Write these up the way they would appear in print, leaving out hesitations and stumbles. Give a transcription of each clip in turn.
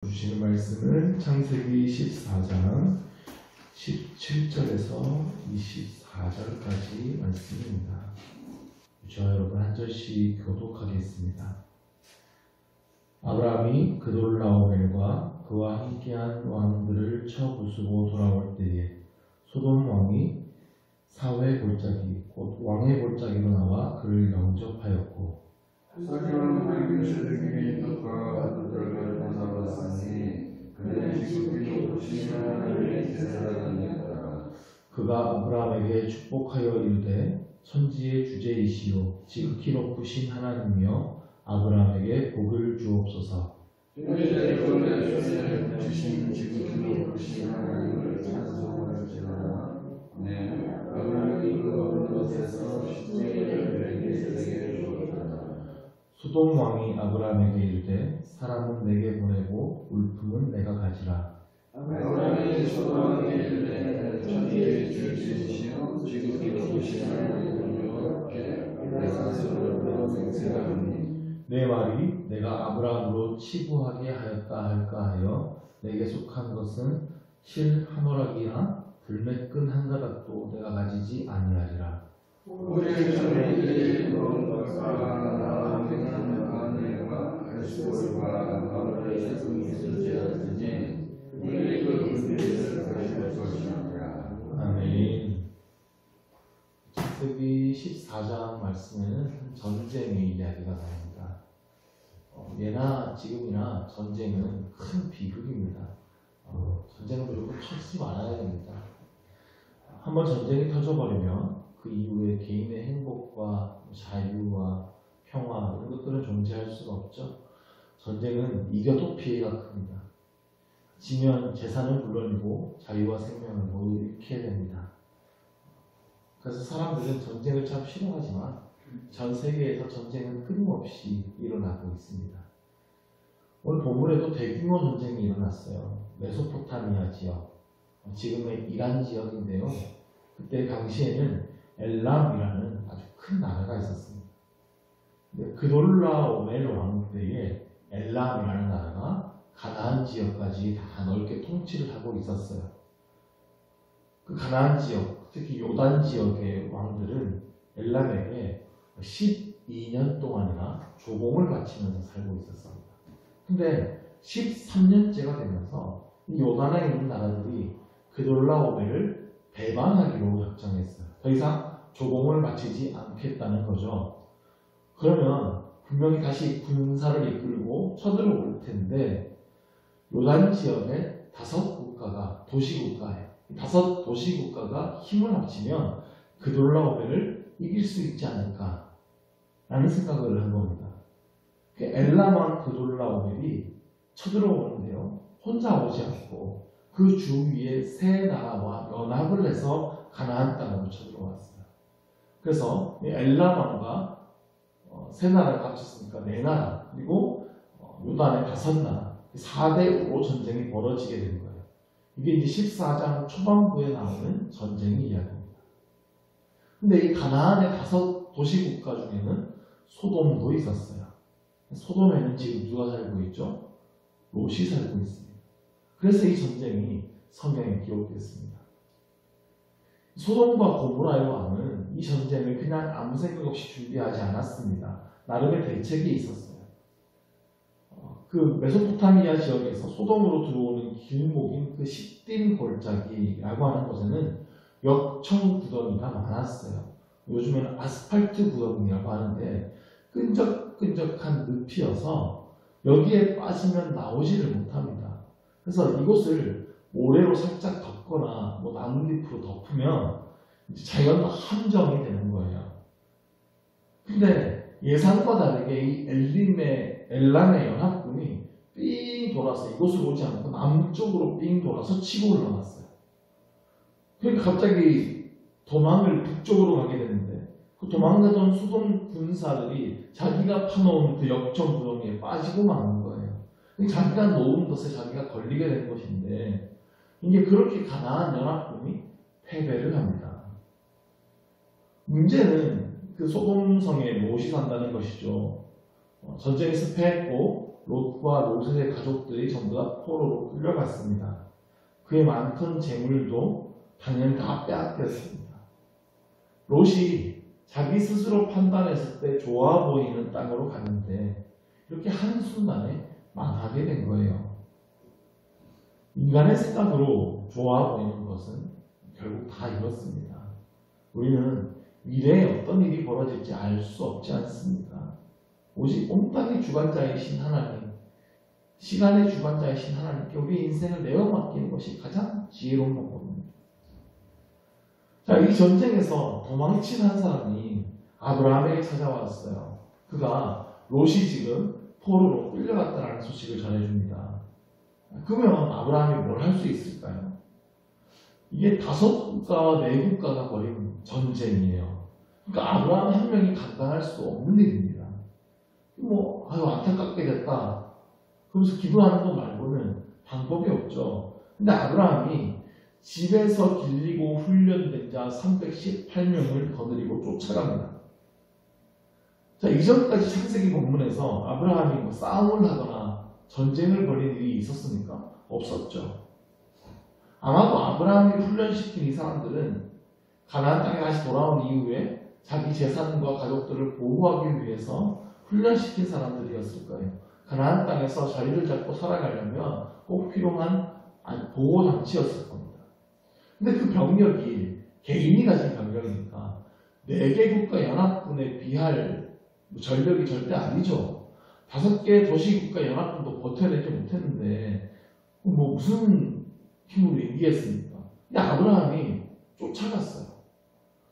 주시는 말씀은 창세기 14장 17절에서 24절까지 말씀입니다. 저와 여러분 한 절씩 교독하겠습니다. 아브라함이 그돌라오멜과 그와 함께한 왕들을 쳐 부수고 돌아올 때에 소돔 왕이 사회 골짜기 곧 왕의 골짜기로 나와 그를 영접하였고 설교는 하나님의 세력이 뜻과 뜻들을 받아봤으니 그는 지극히 높으신 하나님의 제사장이었다. 그가 아브라함에게 축복하여 이르되 천지의 주제이시오 지극히 높으신 하나님이여 아브라함에게 복을 주옵소서. 형제들의 손에 주신 지극히 높으신 하나님을 찬송할지어다. 네, 아브라함이 그 어느 곳에서 십제를 멜기세덱에게 주었다. 소돔 왕이 아브라함에게 이르되 사람은 내게 보내고 물품은 내가 가지라. 아브라함이 소돔에게 이르되 천지의 주제이시오 지극히 높으신 하나님이여 내가 서로 맹세하노니 내 말이 내가 아브라함으로 치부하게 하였다 할까 하여 내게 속한 것은 실 한 오락이나 들매끈 한 가닥도 내가 가지지 아니하리라. 우리의 자매들이 너희가 나와 내가 에스골과 바울의 세금이 존재하더니 우리 그 은혜를 가질 것이니라. 아멘. 창세기 14장 말씀에는 전쟁의 이야기가 나옵니다. 예나 지금이나 전쟁은 큰 비극입니다. 전쟁은 무조건 터지지 말아야 됩니다. 한번 전쟁이 터져버리면 그 이후에 개인의 행복과 자유와 평화 이런 것들은 존재할 수가 없죠. 전쟁은 이겨도 피해가 큽니다. 지면 재산은 물론이고 자유와 생명을 모두 잃게 됩니다. 그래서 사람들은 전쟁을 참 싫어하지만 전 세계에서 전쟁은 끊임없이 일어나고 있습니다. 오늘 본문에도 대규모 전쟁이 일어났어요. 메소포타미아 지역, 지금의 이란 지역인데요. 그때 당시에는 엘람이라는 아주 큰 나라가 있었습니다. 그돌라오멜 왕 때에 엘람이라는 나라가 가나안 지역까지 다 넓게 통치를 하고 있었어요. 그 가나안 지역, 특히 요단 지역의 왕들은 엘람에게 12년 동안이나 조공을 바치면서 살고 있었습니다. 근데 13년째가 되면서 이 요단에 있는 나라들이 그돌라오멜을 배반하기로 작정했어요. 더 이상 조공을 바치지 않겠다는 거죠. 그러면 분명히 다시 군사를 이끌고 쳐들어올 텐데 요단 지역의 5국가가 도시국가예요. 5 도시국가가 힘을 합치면 그돌라오멜을 이길 수 있지 않을까라는 생각을 한 겁니다. 엘람왕 그돌라오멜이 쳐들어오는데요. 혼자 오지 않고 그 주위에 세 나라와 연합을 해서 가나안 땅으로 쳐들어왔어요. 그래서 엘람왕과 세 나라가 합쳤으니까 4나라 그리고 요단의 5나라 4대5로 전쟁이 벌어지게 된 거예요. 이게 이제 14장 초반부에 나오는 전쟁의 이야기입니다. 근데 이 가나안의 5 도시국가 중에는 소돔도 있었어요. 소돔에는 지금 누가 살고 있죠? 롯이 살고 있습니다. 그래서 이 전쟁이 성경에 기록됐습니다. 소돔과 고모라의 왕은 이 전쟁을 그냥 아무 생각 없이 준비하지 않았습니다. 나름의 대책이 있었어요. 그 메소포타미아 지역에서 소돔으로 들어오는 길목인 그 시딤 골짜기라고 하는 곳에는 역청 구덩이가 많았어요. 요즘에는 아스팔트 구덩이라고 하는데 끈적끈적한 늪이어서 여기에 빠지면 나오지를 못합니다. 그래서 이곳을 모래로 살짝 덮거나 나뭇잎으로 덮으면 이제 자연 함정이 되는 거예요. 근데 예상과 다르게 이 엘람의 연합군이 삥 돌아서 이곳을 오지 않고 남쪽으로 삥 돌아서 치고 올라갔어요. 그러니까 갑자기 도망을 북쪽으로 가게 되는데 그 도망가던 소돔 군사들이 자기가 파놓은 그 역청 구덩이에 빠지고 마는 거예요. 자기가 놓은 것에 자기가 걸리게 된 것인데 이게 그렇게 가나안 연합군이 패배를 합니다. 문제는 그 소돔성에 롯이 산다는 것이죠. 전쟁에서 패했고 롯과 롯의 가족들이 전부 다 포로로 끌려갔습니다. 그의 많던 재물도 당연히 다 빼앗겼습니다. 롯이 자기 스스로 판단했을 때 좋아 보이는 땅으로 갔는데 이렇게 한순간에 망하게 된 거예요. 인간의 생각으로 좋아 보이는 것은 결국 다 이렇습니다. 우리는 미래에 어떤 일이 벌어질지 알 수 없지 않습니까? 오직 온땅의 주관자이신 하나님, 시간의 주관자이신 하나님께 우리 인생을 내어 맡기는 것이 가장 지혜로운 방법입니다. 자, 이 전쟁에서 도망친 한 사람이 아브라함에게 찾아왔어요. 그가 롯이 지금 포로로 끌려갔다는 소식을 전해줍니다. 그러면 아브라함이 뭘 할 수 있을까요? 이게 5국가와 4국가가 벌인 전쟁이에요. 그러니까 아브라함 한 명이 감당할 수 없는 일입니다. 안타깝게 됐다. 그러면서 기도하는 것 말고는 방법이 없죠. 근데 아브라함이 집에서 길리고 훈련된 자 318명을 거느리고 쫓아갑니다. 자, 이전까지 창세기 본문에서 아브라함이 싸움을 하거나 전쟁을 벌인 일이 있었습니까? 없었죠. 아마도 아브라함이 훈련시킨 이 사람들은 가나안 땅에 다시 돌아온 이후에 자기 재산과 가족들을 보호하기 위해서 훈련시킨 사람들이었을 거예요. 가나안 땅에서 자리를 잡고 살아가려면 꼭 필요한 보호장치였을 겁니다. 근데 그 병력이 개인이 가진 병력이니까 4개 국가 연합군에 비할 전력이 절대 아니죠. 5개 도시국가 연합군도 버텨내지 못했는데 무슨 힘으로 이기겠습니까? 근데 아브라함이 쫓아갔어요.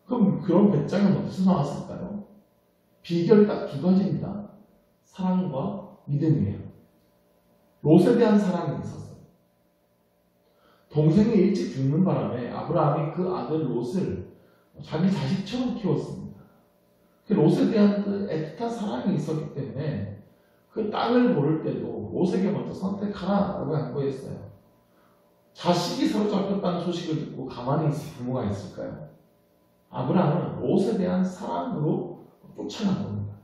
그럼 그런 배짱은 어디서 나왔을까요? 비결 딱 2가지입니다. 사랑과 믿음이에요. 롯에 대한 사랑이 있었어요. 동생이 일찍 죽는 바람에 아브라함이 그 아들 롯을 자기 자식처럼 키웠습니다. 그 롯에 대한 그 애틋한 사랑이 있었기 때문에 그 땅을 고를 때도 롯에게 먼저 선택하라라고 양보했어요. 자식이 사로잡혔다는 소식을 듣고 가만히 있을 부모가 있을까요? 아브라함은 롯에 대한 사랑으로 쫓아간 겁니다.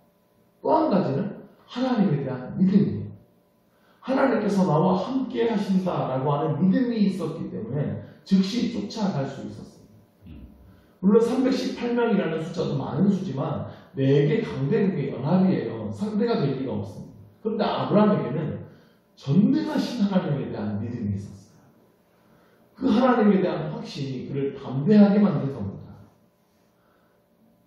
또 한 가지는 하나님에 대한 믿음이에요. 하나님께서 나와 함께 하신다라고 하는 믿음이 있었기 때문에 즉시 쫓아갈 수 있었습니다. 물론 318명이라는 숫자도 많은 수지만 4개 강대국의 연합이에요. 상대가 될 리가 없습니다. 그런데 아브라함에게는 전능하신 하나님에 대한 믿음이 있었어요. 그 하나님에 대한 확신이 그를 담대하게 만든 겁니다.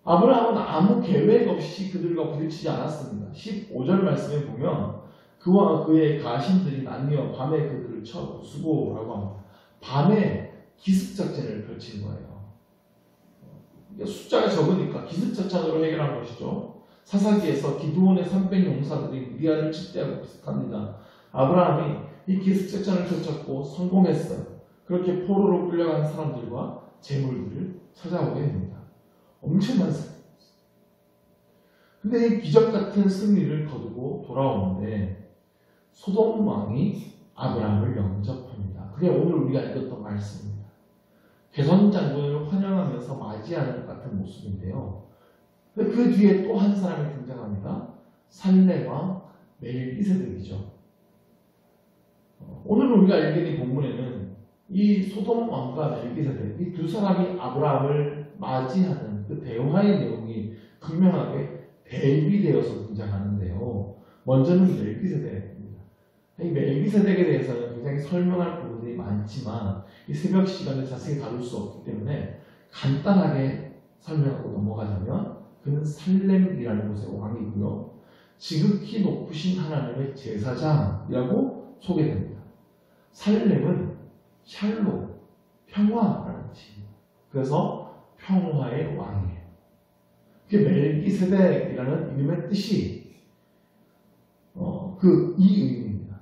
아브라함은 아무 계획 없이 그들과 부딪히지 않았습니다. 15절 말씀에 보면 그와 그의 가신들이 나뉘어 밤에 그들을 쳐 부수고라고 합니다. 밤에 기습작전을 펼친 거예요. 숫자가 적으니까 기습작전으로 해결한 것이죠. 사사기에서 기드온의 300용사들이 미디안을 칠때하고 비슷합니다. 아브라함이 이 기습작전을 펼쳤고 성공했어요. 그렇게 포로로 끌려간 사람들과 재물들을 찾아오게 됩니다. 엄청난 승리였어요. 근데 이 기적 같은 승리를 거두고 돌아오는데 소돔 왕이 아브라함을 영접합니다. 그게 오늘 우리가 읽었던 말씀입니다. 개선 장군을 환영하면서 맞이하는 것 같은 모습인데요. 근데 그 뒤에 또 한 사람이 등장합니다. 살레와 멜기세덱이죠. 오늘 우리가 읽은 이 본문에는 이 소돔 왕과 멜기세덱, 이 2사람이 아브라함을 맞이하는 그 대화의 내용이 분명하게 대비되어서 등장하는데요. 먼저는 멜기세덱입니다. 이 멜기세덱에 대해서는 굉장히 설명할 부분들이 많지만 이 새벽 시간에 자세히 다룰 수 없기 때문에 간단하게 설명하고 넘어가자면 그는 살렘이라는 곳의 왕이고요. 지극히 높으신 하나님의 제사장이라고 소개됩니다. 살렘은 샬롬, 평화라는 뜻입니다. 그래서 평화의 왕이에요. 그게 멜기세덱이라는 이름의 뜻이 이 의미입니다.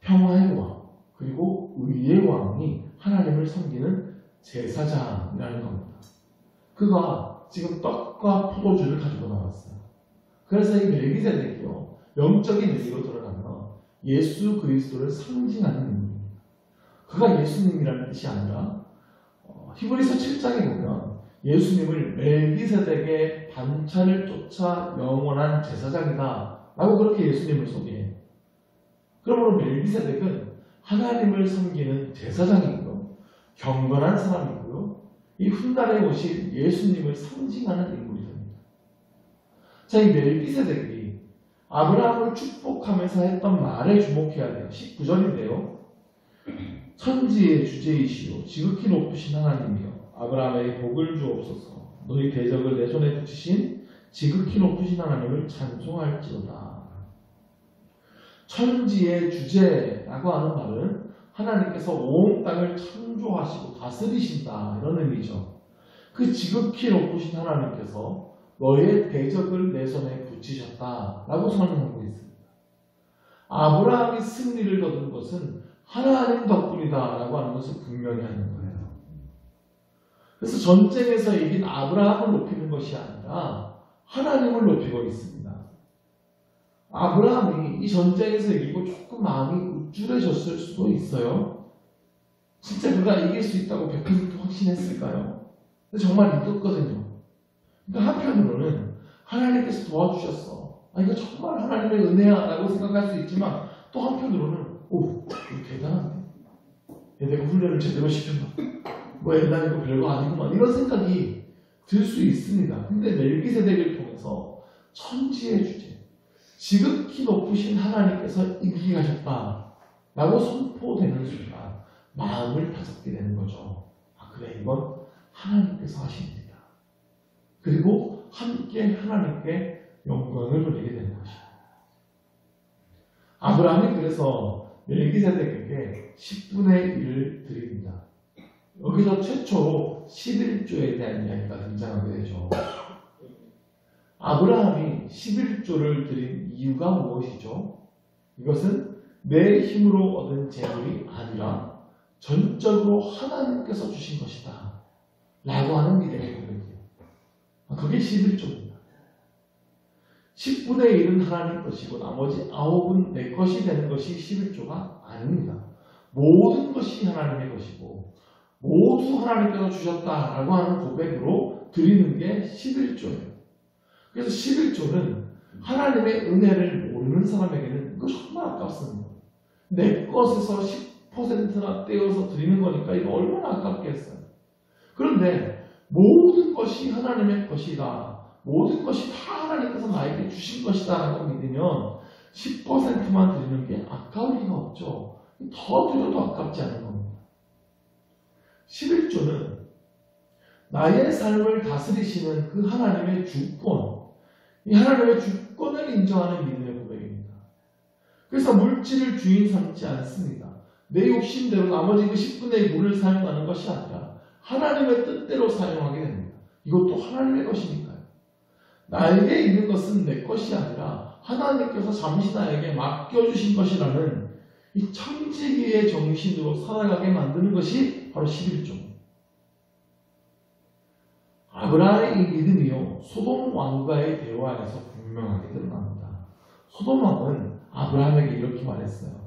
평화의 왕, 그리고 의의 왕이 하나님을 섬기는 제사장이라는 겁니다. 그가 지금 떡과 포도주를 가지고 나왔어요. 그래서 이 멜기세덱이요, 영적인 의미로 들어가면 예수 그리스도를 상징하는 의미입니다. 그가 예수님이라는 뜻이 아니라 히브리서 7장에 보면 예수님을 멜기세덱의 반차를 쫓아 영원한 제사장이다 라고 그렇게 예수님을 소개해요. 그러므로 멜기세덱은 하나님을 섬기는 제사장이고요, 경건한 사람이고요, 이 훗날에 오실 예수님을 상징하는 인물이 됩니다. 자, 이 멜기세덱이 아브라함을 축복하면서 했던 말에 주목해야 돼요. 19절인데요. 천지의 주제이시오 지극히 높으신 하나님이여 아브라함에게 복을 주옵소서. 너희 대적을 내 손에 붙이신 지극히 높으신 하나님을 찬송할지어다. 천지의 주제라고 하는 말은 하나님께서 온 땅을 창조하시고 다스리신다 이런 의미죠. 그 지극히 높으신 하나님께서 너의 대적을 내 손에 붙이셨다라고 선언하고 있습니다. 아브라함이 승리를 거둔 것은 하나님 덕분이다라고 하는 것을 분명히 하는 거예요. 그래서 전쟁에서 이긴 아브라함을 높이는 것이 아니라 하나님을 높이고 있습니다. 아브라함이 이 전쟁에서 이기고 조금 마음이 우쭐해졌을 수도 있어요. 진짜 그가 이길 수 있다고 100% 확신했을까요? 근데 정말 믿었거든요. 그러니까 한편으로는 하나님께서 도와주셨어. 이거 정말 하나님의 은혜야 라고 생각할 수 있지만 또 한편으로는 오, 이거 대단한데? 내가 훈련을 제대로 시켰나? 뭐 옛날에 이거 별거 아니구만 이런 생각이 들 수 있습니다. 근데 멜기세덱을 통해서 천지의 주제, 지극히 높으신 하나님께서 이기게 하셨다 라고 선포되는 순간 마음을 다잡게 되는 거죠. 그래, 이건 하나님께서 하신 일이야. 그리고 함께 하나님께 영광을 돌리게 되는 것이다. 아브라함이 그래서 멜기세덱에게 10분의 1을 드립니다. 여기서 최초로 11조에 대한 이야기가 등장하게 되죠. 아브라함이 11조를 드린 이유가 무엇이죠? 이것은 내 힘으로 얻은 재물이 아니라 전적으로 하나님께서 주신 것이다 라고 하는 믿음의 고백이에요. 그게 11조입니다. 10분의 1은 하나님 것이고 나머지 9은 내 것이 되는 것이 11조가 아닙니다. 모든 것이 하나님의 것이고 모두 하나님께서 주셨다라고 하는 고백으로 드리는 게 11조예요. 그래서 11조는 하나님의 은혜를 모르는 사람에게는 이거 정말 아깝습니다. 내 것에서 10%나 떼어서 드리는 거니까 이거 얼마나 아깝겠어요. 그런데 모든 것이 하나님의 것이다. 모든 것이 다 하나님께서 나에게 주신 것이다 라고 믿으면 10%만 드리는 게 아까울 리가 없죠. 더 드려도 아깝지 않은 겁니다. 11조는 나의 삶을 다스리시는 그 하나님의 주권, 이 하나님의 주권을 인정하는 믿음의 고백입니다. 그래서 물질을 주인 삼지 않습니다. 내 욕심대로 나머지 그 10분의 1을 사용하는 것이 아니라 하나님의 뜻대로 사용하게 됩니다. 이것도 하나님의 것이니까요. 나에게 있는 것은 내 것이 아니라 하나님께서 잠시 나에게 맡겨주신 것이라는 이 청지기의 정신으로 살아가게 만드는 것이 바로 11조입니다. 아브라함의 이 믿음이요, 소돔 왕과의 대화에서 분명하게 드러납니다. 소돔 왕은 아브라함에게 이렇게 말했어요.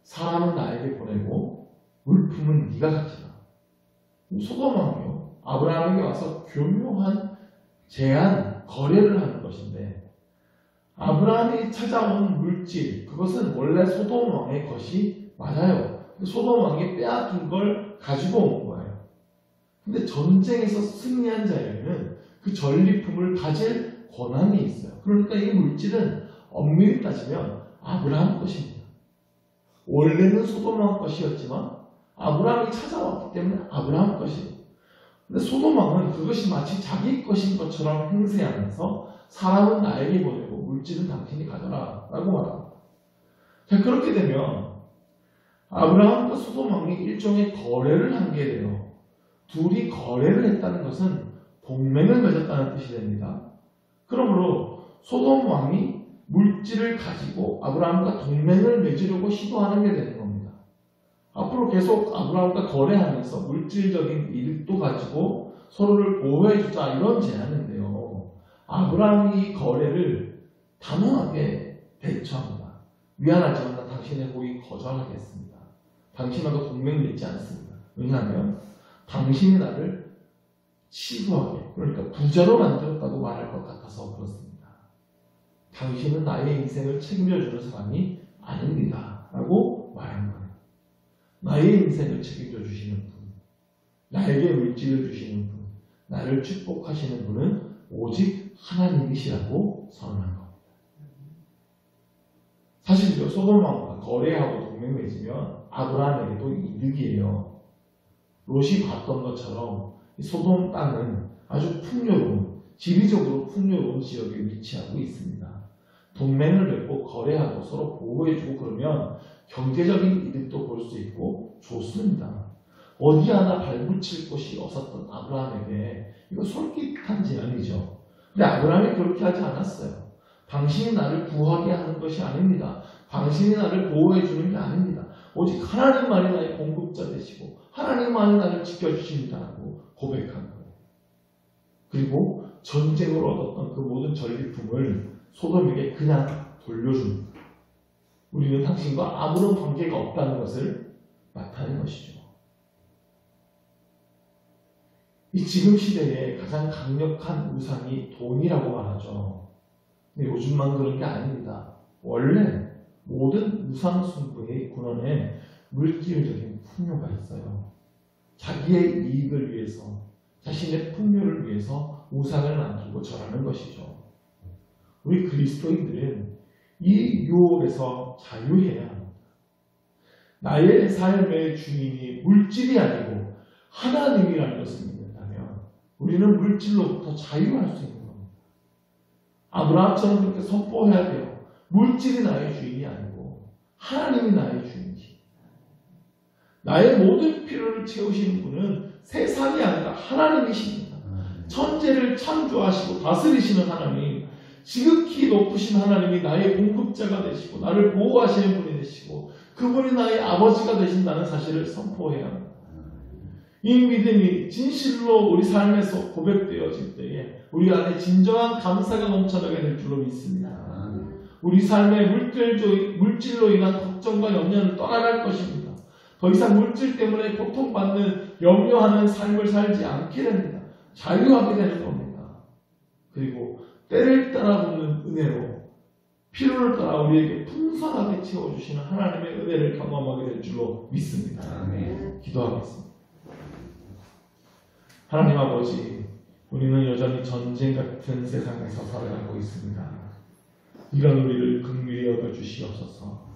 사람은 나에게 보내고 물품은 네가 가지라. 소돔 왕이요, 아브라함에게 와서 교묘한 제안, 거래를 하는 것인데, 아브라함이 찾아온 물질, 그것은 원래 소돔 왕의 것이 맞아요. 소돔 왕이 빼앗긴 걸 가지고 온 거예요. 근데 전쟁에서 승리한 자에게는 그 전리품을 가질 권한이 있어요. 그러니까 이 물질은 엄밀히 따지면 아브라함 것입니다. 원래는 소돔 왕 것이었지만 아브라함이 찾아왔기 때문에 아브라함 것이에요. 근데 소돔 왕은 그것이 마치 자기 것인 것처럼 행세하면서 사람은 나에게 보내고 물질은 당신이 가져라 라고 말합니다. 자, 그렇게 되면 아브라함과 소돔 왕이 일종의 거래를 한 게 돼요. 둘이 거래를 했다는 것은 동맹을 맺었다는 뜻이 됩니다. 그러므로 소돔 왕이 물질을 가지고 아브라함과 동맹을 맺으려고 시도하는 게 되는 겁니다. 앞으로 계속 아브라함과 거래하면서 물질적인 이득도 가지고 서로를 보호해주자 이런 제안인데요. 아브라함이 이 거래를 단호하게 대처합니다. 미안하지만 난 당신의 호의 거절하겠습니다. 당신하고 동맹을 맺지 않습니다. 왜냐하면 당신이 나를 치부하게, 그러니까 부자로 만들었다고 말할 것 같아서 그렇습니다. 당신은 나의 인생을 책임져주는 사람이 아닙니다. 라고 말하는 거예요. 나의 인생을 책임져 주시는 분, 나에게 물질을 주시는 분, 나를 축복하시는 분은 오직 하나님이시라고 선언한 겁니다. 사실 소돔왕과 거래하고 동맹 맺으면 아브라함에게도 이득이에요. 롯이 봤던 것처럼 소돔 땅은 아주 풍요로운, 지리적으로 풍요로운 지역에 위치하고 있습니다. 동맹을 맺고 거래하고 서로 보호해주고 그러면 경제적인 이득도 볼 수 있고 좋습니다. 어디 하나 발붙일 곳이 없었던 아브라함에게 이거 솔깃한 제안이죠. 근데 아브라함이 그렇게 하지 않았어요. 당신이 나를 구하게 하는 것이 아닙니다. 당신이 나를 보호해 주는 게 아닙니다. 오직 하나님만이 나의 공급자 되시고 하나님만이 나를 지켜주십니다라고 고백한 거예요. 그리고 전쟁으로 얻었던 그 모든 전리품을 소돔에게 그냥 돌려줍니다. 우리는 당신과 아무런 관계가 없다는 것을 나타낸 것이죠. 이 지금 시대에 가장 강력한 우상이 돈이라고 말하죠. 근데 요즘만 그런 게 아닙니다. 원래 모든 우상 숭배의 근원에 물질적인 풍요가 있어요. 자기의 이익을 위해서, 자신의 풍요를 위해서 우상을 만들고 절하는 것이죠. 우리 그리스도인들은 이 유혹에서 자유해야 합니다. 나의 삶의 주인이 물질이 아니고 하나님이라는 것을 믿는다면 우리는 물질로부터 자유할 수 있는 겁니다. 아브라함처럼 그렇게 선포해야 돼요. 물질이 나의 주인이 아니고 하나님이 나의 주인이시. 나의 모든 필요를 채우시는 분은 세상이 아니라 하나님이십니다. 천재를 창조하시고 다스리시는 하나님, 지극히 높으신 하나님이 나의 공급자가 되시고 나를 보호하시는 분이 되시고 그분이 나의 아버지가 되신다는 사실을 선포해야 합니다. 이 믿음이 진실로 우리 삶에서 고백되어질 때에 우리 안에 진정한 감사가 넘쳐나게 될 줄로 믿습니다. 우리 삶의 물질로 인한 걱정과 염려는 떠나갈 것입니다. 더 이상 물질 때문에 고통받는 염려하는 삶을 살지 않게 됩니다. 자유하게 되는 겁니다. 그리고 때를 따라 붙는 은혜로 필요를 따라 우리에게 풍성하게 채워주시는 하나님의 은혜를 경험하게 될 줄로 믿습니다. 기도하겠습니다. 하나님 아버지, 우리는 여전히 전쟁 같은 세상에서 살아가고 있습니다. 이런 우리를 긍휼히 여겨주시옵소서.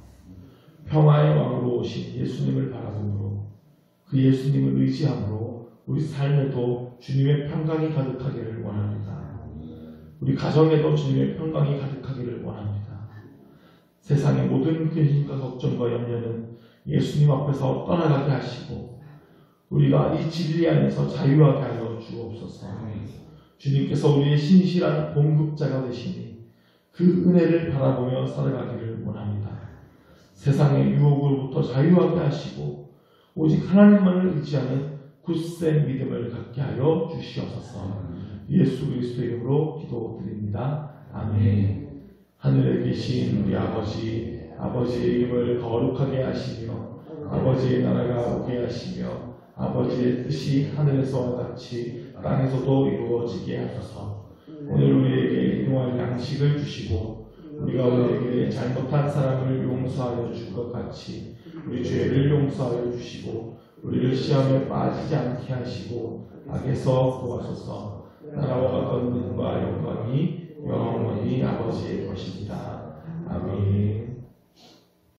평화의 왕으로 오신 예수님을 바라보므로 그 예수님을 의지함으로 우리 삶에도 주님의 평강이 가득하기를 원합니다. 우리 가정에도 주님의 평강이 가득하기를 원합니다. 세상의 모든 근심과 걱정과 염려는 예수님 앞에서 떠나가게 하시고 우리가 이 진리 안에서 자유하게 하여 주옵소서. 주님께서 우리의 신실한 공급자가 되시니 그 은혜를 바라보며 살아가기를 원합니다. 세상의 유혹으로부터 자유하게 하시고 오직 하나님만을 의지하는 굳센 믿음을 갖게 하여 주시옵소서. 예수 그리스도의 이름으로 기도드립니다. 아멘. 하늘에 계신 우리 아버지, 아버지의 이름을 거룩하게 하시며 아버지의 나라가 오게 하시며 아버지의 뜻이 하늘에서와 같이 땅에서도 이루어지게 하소서. 오늘 우리에게 일용할 양식을 주시고 우리가 우리에게 잘못한 사람을 용서하여 줄 것 같이 우리 죄를 용서하여 주시고 우리를 시험에 빠지지 않게 하시고 악에서 구하소서. 나라와 권능과 영광이 영원히 아버지의 것입니다. 아멘.